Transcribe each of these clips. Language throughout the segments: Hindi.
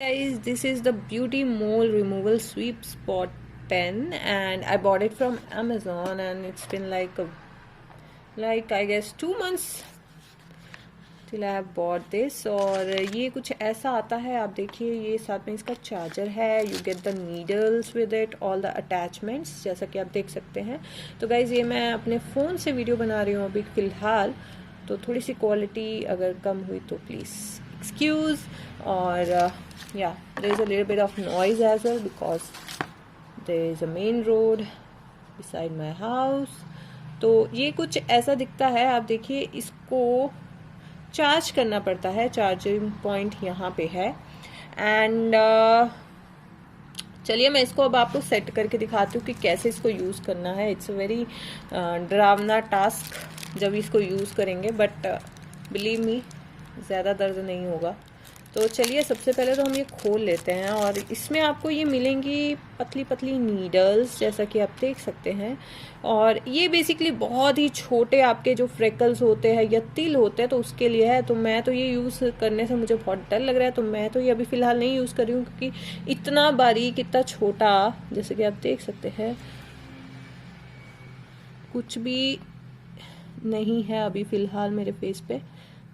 Guys, this is the Beauty Mole Removal Sweep Spot pen, and I bought it from Amazon, and it's been like I guess 2 months till I have bought this. और ये कुछ ऐसा आता है, आप देखिए ये साथ में इसका चार्जर है. You get the needles with it, all the attachments, जैसा कि आप देख सकते हैं. तो गाइज ये मैं अपने फ़ोन से वीडियो बना रही हूँ अभी फ़िलहाल, तो थोड़ी सी क्वालिटी अगर कम हुई तो प्लीज़ एक्सक्यूज़. और yeah, there is a little bit of noise as well because there is a main road beside my house. तो ये कुछ ऐसा दिखता है, आप देखिए इसको चार्ज करना पड़ता है. चार्जिंग पॉइंट यहाँ पे है. एंड चलिए मैं इसको अब आपको सेट करके दिखाती हूँ कि कैसे इसको यूज़ करना है. इट्स अ वेरी डरावना टास्क जब इसको यूज़ करेंगे, बट बिलीव मी ज़्यादा दर्द नहीं होगा. तो चलिए सबसे पहले तो हम ये खोल लेते हैं, और इसमें आपको ये मिलेंगी पतली पतली नीडल्स, जैसा कि आप देख सकते हैं. और ये बेसिकली बहुत ही छोटे आपके जो फ्रेकल्स होते हैं या तिल होते हैं तो उसके लिए है. तो मैं तो ये यूज़ करने से मुझे बहुत डर लग रहा है, तो मैं तो ये अभी फ़िलहाल नहीं यूज़ कर रही हूँ, क्योंकि इतना बारीक इतना छोटा, जैसे कि आप देख सकते हैं, कुछ भी नहीं है अभी फ़िलहाल मेरे फेस पे.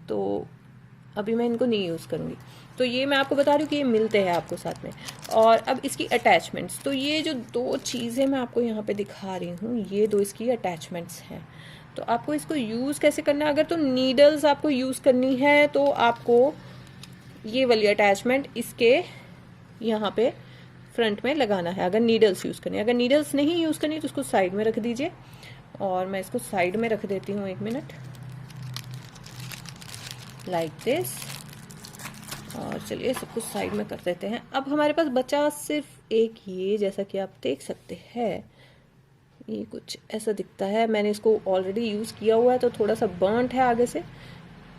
तो अभी मैं इनको नहीं यूज़ करूँगी. तो ये मैं आपको बता रही हूँ कि ये मिलते हैं आपको साथ में. और अब इसकी अटैचमेंट्स, तो ये जो दो चीज़ें मैं आपको यहाँ पे दिखा रही हूँ, ये दो इसकी अटैचमेंट्स हैं. तो आपको इसको यूज़ कैसे करना है, अगर तो नीडल्स आपको यूज़ करनी है तो आपको ये वाली अटैचमेंट इसके यहाँ पे फ्रंट में लगाना है, अगर नीडल्स यूज़ करनी है. अगर नीडल्स नहीं यूज़ करनी तो उसको साइड में रख दीजिए. और मैं इसको साइड में रख देती हूँ 1 मिनट, लाइक दिस. और चलिए सब कुछ साइड में कर देते हैं. अब हमारे पास बचा सिर्फ एक ये, जैसा कि आप देख सकते हैं, ये कुछ ऐसा दिखता है. मैंने इसको ऑलरेडी यूज़ किया हुआ है तो थोड़ा सा बर्नट है आगे से,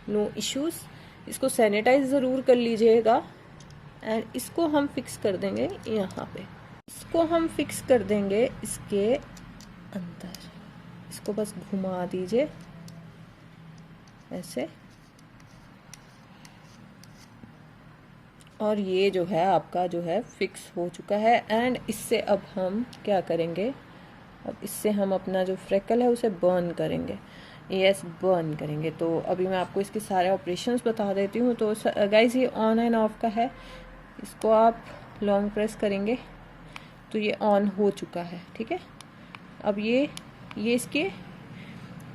नो इश्यूज़. इसको सैनिटाइज ज़रूर कर लीजिएगा. एंड इसको हम फिक्स कर देंगे यहाँ पे. इसको हम फिक्स कर देंगे इसके अंदर. इसको बस घुमा दीजिए ऐसे. और ये जो है आपका जो है फिक्स हो चुका है. एंड इससे अब हम क्या करेंगे, अब इससे हम अपना जो फ्रेकल है उसे बर्न करेंगे. यस, बर्न करेंगे. तो अभी मैं आपको इसके सारे ऑपरेशंस बता देती हूँ. तो गाइस ये ऑन एंड ऑफ का है. इसको आप लॉन्ग प्रेस करेंगे तो ये ऑन हो चुका है. ठीक है. अब ये इसके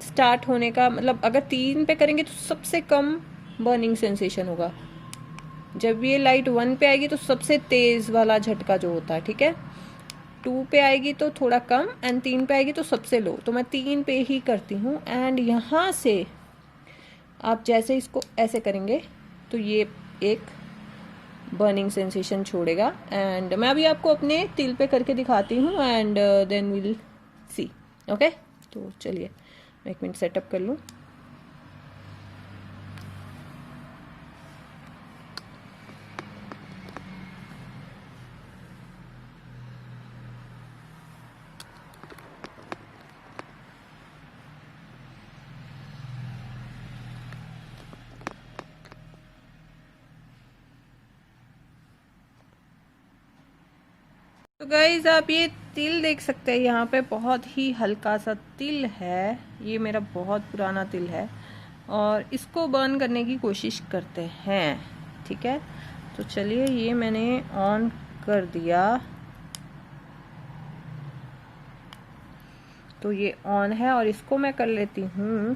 स्टार्ट होने का मतलब, अगर 3 पे करेंगे तो सबसे कम बर्निंग सेंसेशन होगा. जब ये लाइट 1 पे आएगी तो सबसे तेज वाला झटका जो होता है. ठीक है. 2 पे आएगी तो थोड़ा कम, एंड 3 पे आएगी तो सबसे लो. तो मैं 3 पे ही करती हूँ. एंड यहाँ से आप जैसे इसको ऐसे करेंगे तो ये एक बर्निंग सेंसेशन छोड़ेगा. एंड मैं अभी आपको अपने तिल पे करके दिखाती हूँ, and then will see. Okay. तो चलिए मैं 1 मिनट सेटअप कर लूँ. तो गाइज आप ये तिल देख सकते हैं, यहाँ पे बहुत ही हल्का सा तिल है. ये मेरा बहुत पुराना तिल है और इसको बर्न करने की कोशिश करते हैं. ठीक है. तो चलिए ये मैंने ऑन कर दिया. तो ये ऑन है और इसको मैं कर लेती हूँ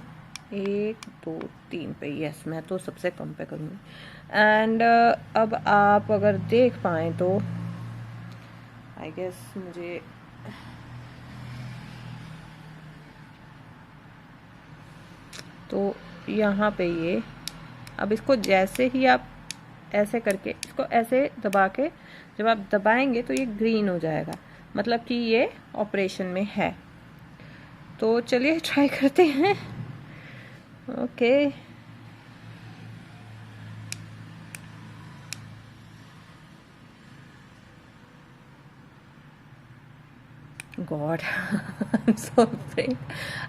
1 2 3 पे. यस, मैं तो सबसे कम पे करूँगी. एंड अब आप अगर देख पाएँ तो आई गेस मुझे तो यहाँ पे ये, अब इसको जैसे ही आप ऐसे करके इसको ऐसे दबा के, जब आप दबाएंगे तो ये ग्रीन हो जाएगा, मतलब कि ये ऑपरेशन में है. तो चलिए ट्राई करते हैं. Okay. God, I'm so afraid.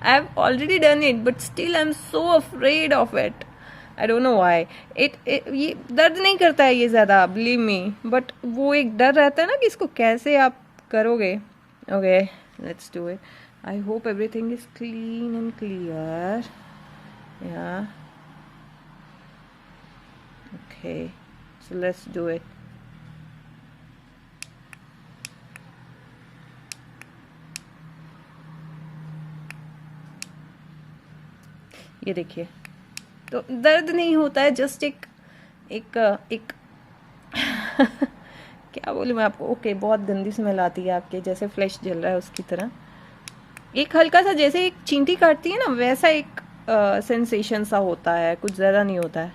I've already done it, but still I'm so afraid of it. I don't know why ये दर्द नहीं करता है ये ज़्यादा, बिलीव मी, बट वो एक डर रहता है ना कि इसको कैसे आप करोगे. Okay, let's do it. I hope everything is clean and clear. या okay, so let's do it. ये देखिए, तो दर्द नहीं होता है, जस्ट एक एक एक क्या बोलूँ मैं आपको. ओके, बहुत गंदी स्मेल आती है आपके, जैसे फ्लैश जल रहा है उसकी तरह. एक हल्का सा जैसे एक चींटी काटती है ना, वैसा एक सेंसेशन सा होता है, कुछ ज़्यादा नहीं होता है,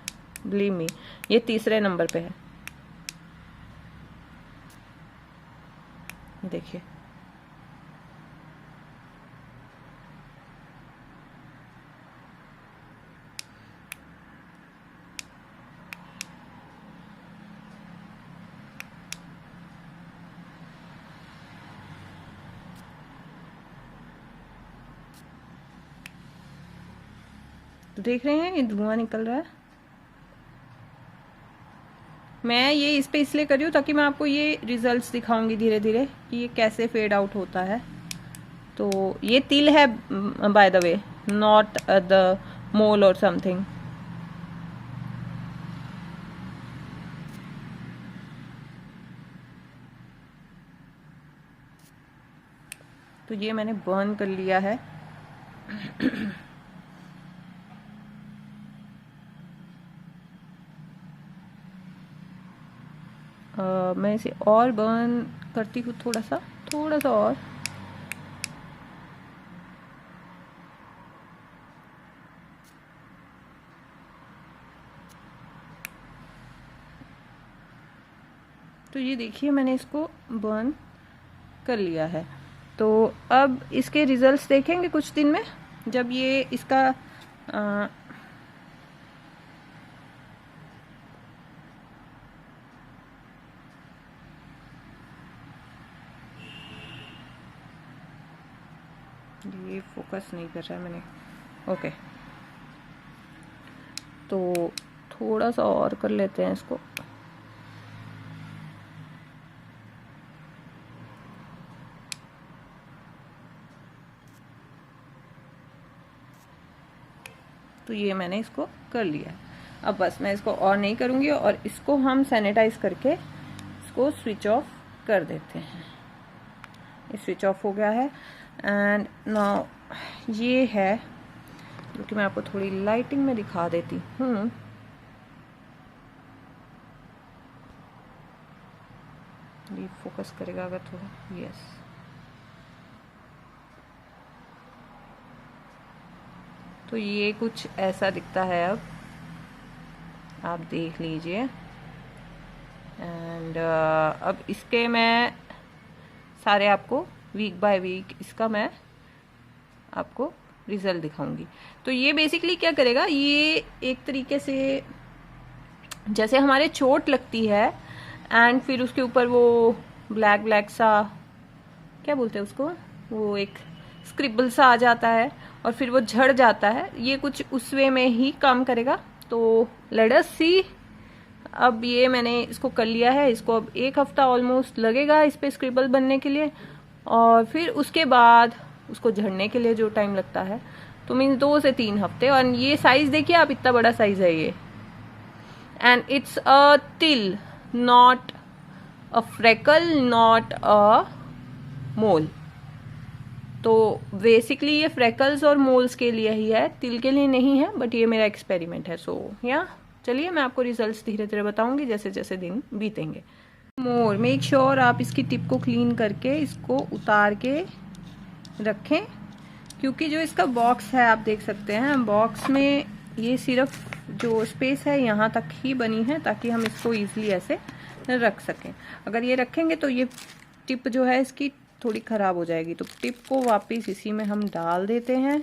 बिलीव मी. ये तीसरे नंबर पे है, देखिए. तो देख रहे हैं ये धुआं निकल रहा है. मैं ये इस पे इसलिए कर रही हूँ ताकि मैं आपको ये रिजल्ट्स दिखाऊंगी धीरे धीरे कि ये कैसे फेड आउट होता है. तो ये तिल है by the way, not the mole और समथिंग. तो ये मैंने बर्न कर लिया है. मैं इसे और बर्न करती हूँ, थोड़ा सा और. तो ये देखिए, मैंने इसको बर्न कर लिया है. तो अब इसके रिजल्ट्स देखेंगे कुछ दिन में, जब ये इसका ये फोकस नहीं कर रहा है मैंने. ओके, तो थोड़ा सा और कर लेते हैं इसको. तो ये मैंने इसको कर लिया. अब बस मैं इसको और नहीं करूँगी, और इसको हम सैनिटाइज करके इसको स्विच ऑफ कर देते हैं. ये स्विच ऑफ हो गया है. एंड नाउ ये है जो कि मैं आपको थोड़ी लाइटिंग में दिखा देती हूँ. ये फोकस करेगा अगर थोड़ा. यस, तो ये कुछ ऐसा दिखता है. अब आप देख लीजिए. एंड अब इसके मैं सारे आपको वीक बाय वीक इसका मैं आपको रिजल्ट दिखाऊंगी. तो ये बेसिकली क्या करेगा, ये एक तरीके से जैसे हमारे चोट लगती है एंड फिर उसके ऊपर वो ब्लैक ब्लैक सा, क्या बोलते हैं उसको, वो एक स्क्रिबल सा आ जाता है और फिर वो झड़ जाता है, ये कुछ उस वे में ही काम करेगा. तो लेट अस सी. अब ये मैंने इसको कर लिया है. इसको अब 1 हफ्ता ऑलमोस्ट लगेगा इस पे स्क्रिबल बनने के लिए, और फिर उसके बाद उसको झड़ने के लिए जो टाइम लगता है, तो मीन्स 2 से 3 हफ्ते. और ये साइज देखिए आप, इतना बड़ा साइज है ये. एंड इट्स अ तिल, not a freckle, not a मोल. तो बेसिकली ये फ्रेकल्स और मोल्स के लिए ही है, तिल के लिए नहीं है. बट ये मेरा एक्सपेरिमेंट है. सो या चलिए मैं आपको रिजल्ट्स धीरे धीरे बताऊंगी जैसे जैसे दिन बीतेंगे. मोर मेक श्योर आप इसकी टिप को क्लीन करके इसको उतार के रखें, क्योंकि जो इसका बॉक्स है आप देख सकते हैं, बॉक्स में ये सिर्फ जो स्पेस है यहाँ तक ही बनी है ताकि हम इसको इजीली ऐसे रख सकें. अगर ये रखेंगे तो ये टिप जो है इसकी थोड़ी ख़राब हो जाएगी. तो टिप को वापस इसी में हम डाल देते हैं.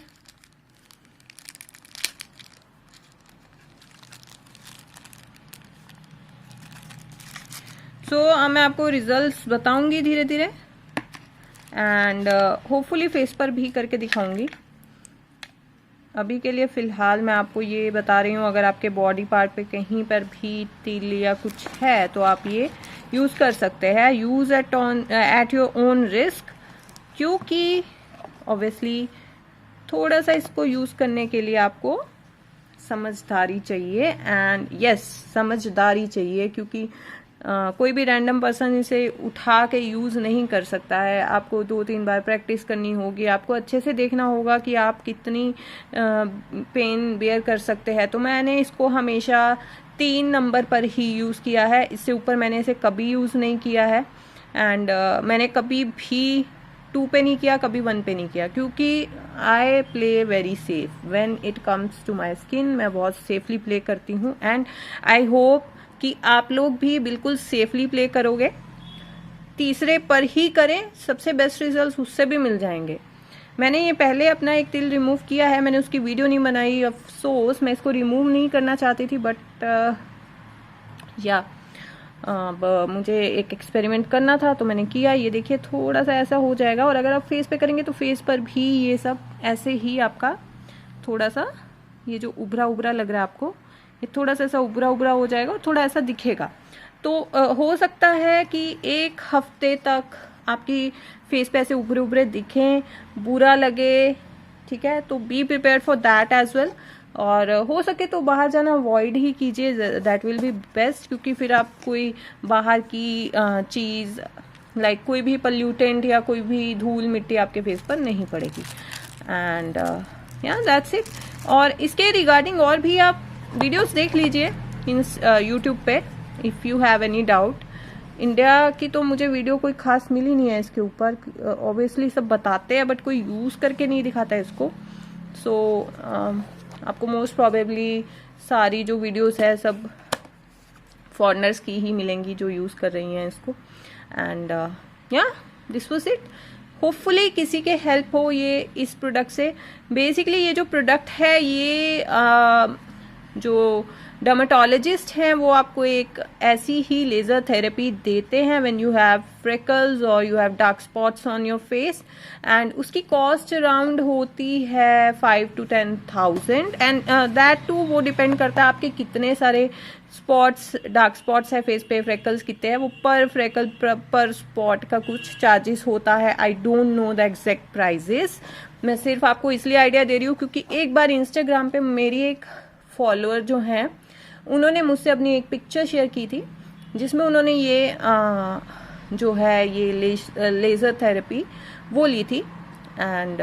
सो मैं आपको रिजल्ट्स बताऊंगी धीरे धीरे, एंड होपफुली फेस पर भी करके दिखाऊंगी. अभी के लिए फ़िलहाल मैं आपको ये बता रही हूँ, अगर आपके बॉडी पार्ट पे कहीं पर भी तिल या कुछ है तो आप ये यूज़ कर सकते हैं। Use at your own risk, क्योंकि ऑब्वियसली थोड़ा सा इसको यूज़ करने के लिए आपको समझदारी चाहिए। एंड यस, समझदारी चाहिए, क्योंकि कोई भी रैंडम पर्सन इसे उठा के यूज़ नहीं कर सकता है। आपको 2-3 बार प्रैक्टिस करनी होगी, आपको अच्छे से देखना होगा कि आप कितनी पेन बेयर कर सकते हैं। तो मैंने इसको हमेशा 3 नंबर पर ही यूज़ किया है, इससे ऊपर मैंने इसे कभी यूज़ नहीं किया है। एंड मैंने कभी भी 2 पे नहीं किया, कभी 1 पे नहीं किया, क्योंकि I play very safe when it comes to my skin. मैं बहुत सेफली प्ले करती हूँ एंड आई होप कि आप लोग भी बिल्कुल सेफली प्ले करोगे। तीसरे पर ही करें, सबसे बेस्ट रिजल्ट उससे भी मिल जाएंगे। मैंने ये पहले अपना एक तिल रिमूव किया है, मैंने उसकी वीडियो नहीं बनाई, अफसोस, मैं इसको रिमूव नहीं करना चाहती थी, बट या मुझे एक एक्सपेरिमेंट करना था तो मैंने किया। ये देखिए थोड़ा सा ऐसा हो जाएगा, और अगर आप फेस पे करेंगे तो फेस पर भी ये सब ऐसे ही आपका थोड़ा सा, ये जो उभरा उभरा लग रहा है आपको, ये थोड़ा सा ऐसा उभरा उभरा हो जाएगा और थोड़ा ऐसा दिखेगा। तो हो सकता है कि 1 हफ्ते तक आपकी फेस पे ऐसे उभरे उभरे दिखें, बुरा लगे, ठीक है, तो be prepare for that as well. और हो सके तो बाहर जाना अवॉइड ही कीजिए, दैट विल बी बेस्ट, क्योंकि फिर आप कोई बाहर की चीज़ लाइक कोई भी पल्यूटेंट या कोई भी धूल मिट्टी आपके फेस पर नहीं पड़ेगी। एंड या दैट्स इट। और इसके रिगार्डिंग और भी आप वीडियोस देख लीजिए इन यूट्यूब पे, if you have any doubt. India की तो मुझे वीडियो कोई खास मिली नहीं है इसके ऊपर, ऑब्वियसली सब बताते हैं बट कोई यूज़ करके नहीं दिखाता है इसको। सो आपको मोस्ट प्रोबेबली सारी जो वीडियोस है सब फॉरेनर्स की ही मिलेंगी जो यूज़ कर रही हैं इसको। एंड या दिस वाज इट। होपफुली किसी के हेल्प हो ये इस प्रोडक्ट से। बेसिकली ये जो प्रोडक्ट है ये जो डर्मेटोलॉजिस्ट हैं वो आपको एक ऐसी ही लेज़र थेरेपी देते हैं व्हेन यू हैव फ्रेकल्स और you have dark spots on your face, and उसकी कॉस्ट अराउंड होती है 5 to 10,000। एंड दैट टू वो डिपेंड करता है आपके कितने सारे स्पॉट्स, डार्क स्पॉट्स है फेस पे, फ्रेकल्स कितने हैं, वो पर फ्रेकल पर स्पॉट का कुछ चार्जेस होता है। I don't know the exact prices, मैं सिर्फ आपको इसलिए आइडिया दे रही हूँ क्योंकि एक बार इंस्टाग्राम पे मेरी एक फॉलोअर जो हैं उन्होंने मुझसे अपनी एक पिक्चर शेयर की थी जिसमें उन्होंने ये जो है ये लेज़र थेरेपी वो ली थी। एंड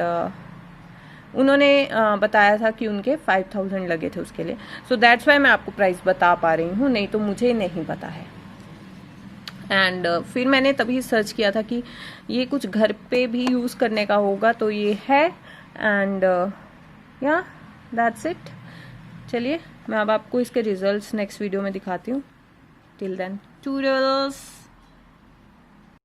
उन्होंने बताया था कि उनके 5,000 लगे थे उसके लिए। सो दैट्स वाई मैं आपको प्राइस बता पा रही हूँ, नहीं तो मुझे नहीं पता है। एंड फिर मैंने तभी सर्च किया था कि ये कुछ घर पे भी यूज़ करने का होगा, तो ये है। एंड या दैट्स इट। चलिए मैं अब आपको इसके रिजल्ट्स नेक्स्ट वीडियो में दिखाती हूँ। Till then, toodles.